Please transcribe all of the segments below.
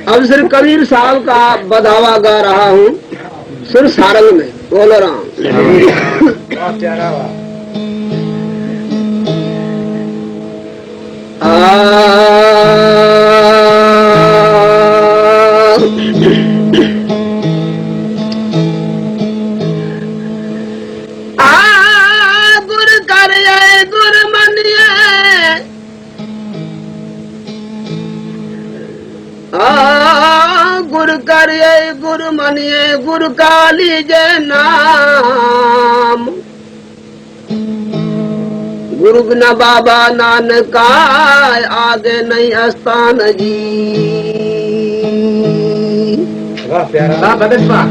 अब श्री कबीर साहब का बधावा गा रहा हूँ सुर सारंग में। बोल रहा हूँ गुर करिए गुर मनिए गुर करिए गुर मनिए गुर का लीजे नाम। गुरु बिना बाबा नानक आगे नहीं आस्थान जी। वाह प्यारा वाह बदन वाह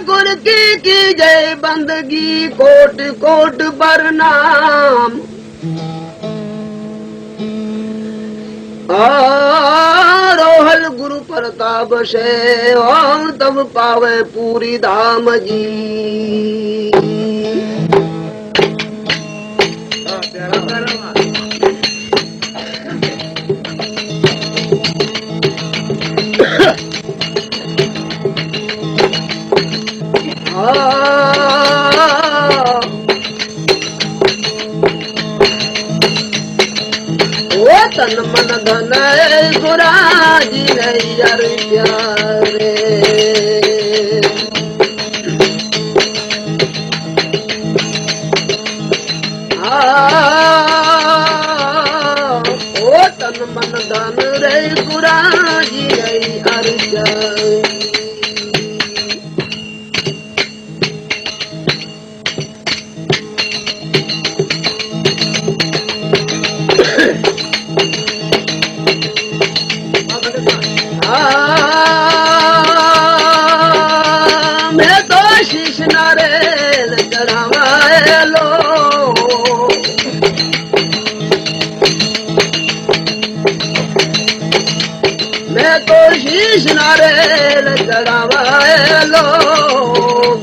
गुर की जय बंदगी कोट कोट प्रणाम। रोहल गुरु प्रताप से और तब पावे पूरी धाम जी। ओ तन मन धन गुराजी नैयर प्यारे। ओ तन मन धन रे गुराजी नैयर प्यारे। मैं तो शीश नारेल चढ़ावा लो। मैं तो शीश नारेल चढ़ावा लो।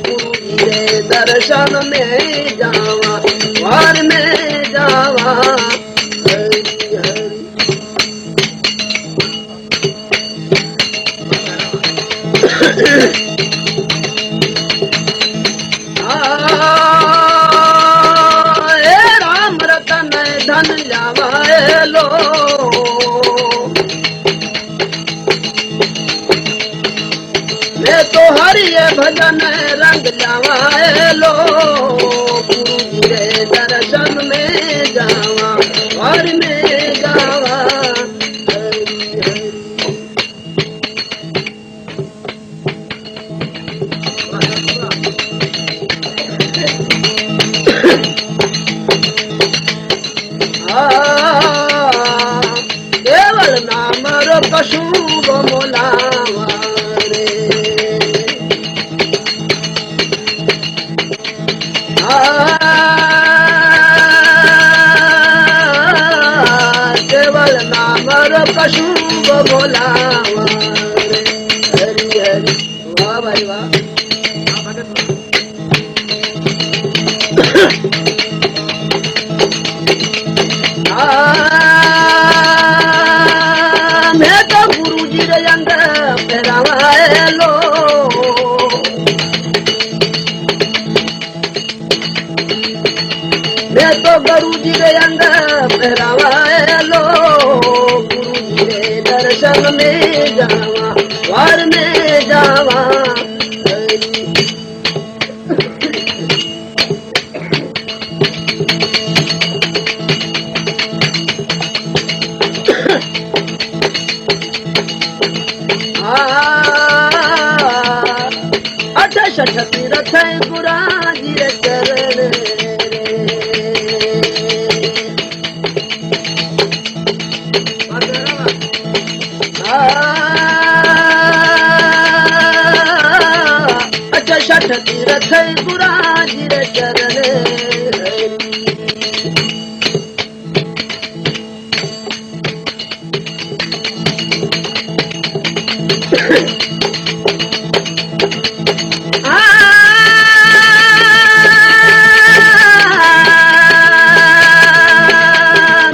गुरु जी के दर्शन में जावा वार में जावा। हरि हरि राम रतन धन जावा लो। मैं तो हरि भजन रंग जावा लो। गुरु जी के दर्शन में जावा और में जावा। हरि हरि केवल नाम रो पशु मोलावा रे। केवल नाम रो पशु मोलावा रे। हरि हरि वाह भाई वाह। मैं तो गुरु जी रे अंग पहरावा लो। मैं तो गुरु जी रे अंग पहरावा लो। गुरु जी रे दर्शन में जावा वार में जावा। अठ शठ तीरथ गुराजी रे चरण अठ शठ तीरथ गुराजी रे चरण।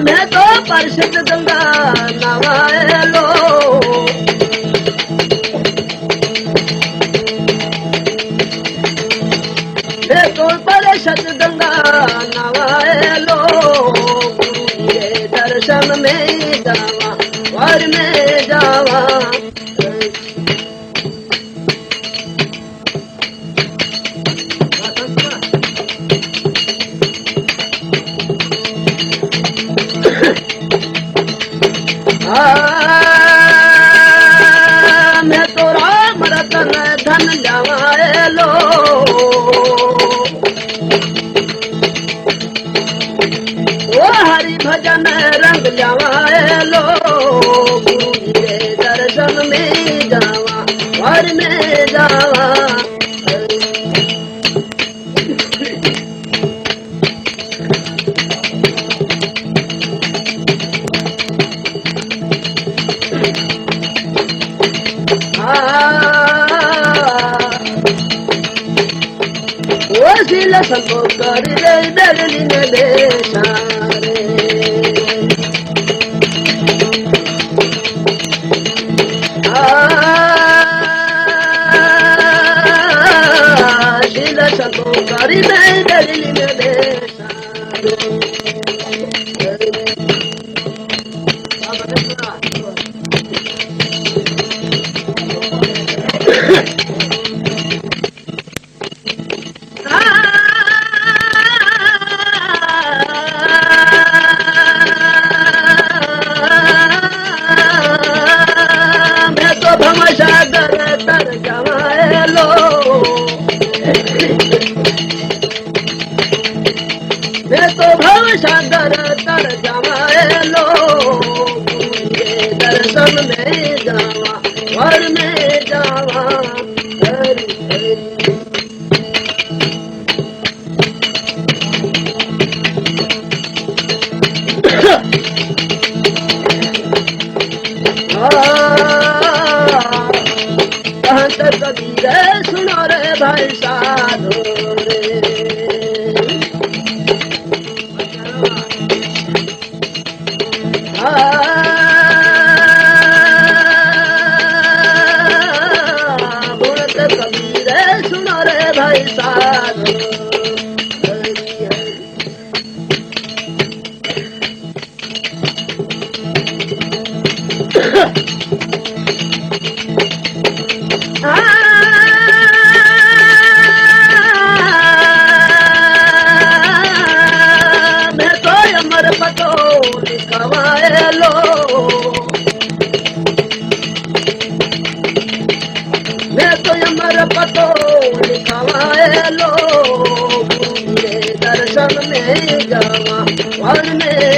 मैं तो परिषद गंगा नवायलो मैं तो परिषद गंगा नवायलो गुरु के दर्शन में जावा वर में जावा मैं तो राम रतन धन जमाए लो वो हरि भजन रंग जमाए लो गुरु जी के दर्शन में जावा वर में जावा वसीला संतो कर रे दरली ने बेसारे शीला संतो कर रे दरली ने बेसारे मैं तो भव सागर तर जमाए लो दर्शन में जावा वर में जावा हरि हरि कबीर सुनो रे भाई साधो रे बोलत कबीर सुनो रे भाई साधो मैं तो अमर पतो लिखवाए लो मैं तो अमर पतो लिखवाए लो दर्शन में जावा वन में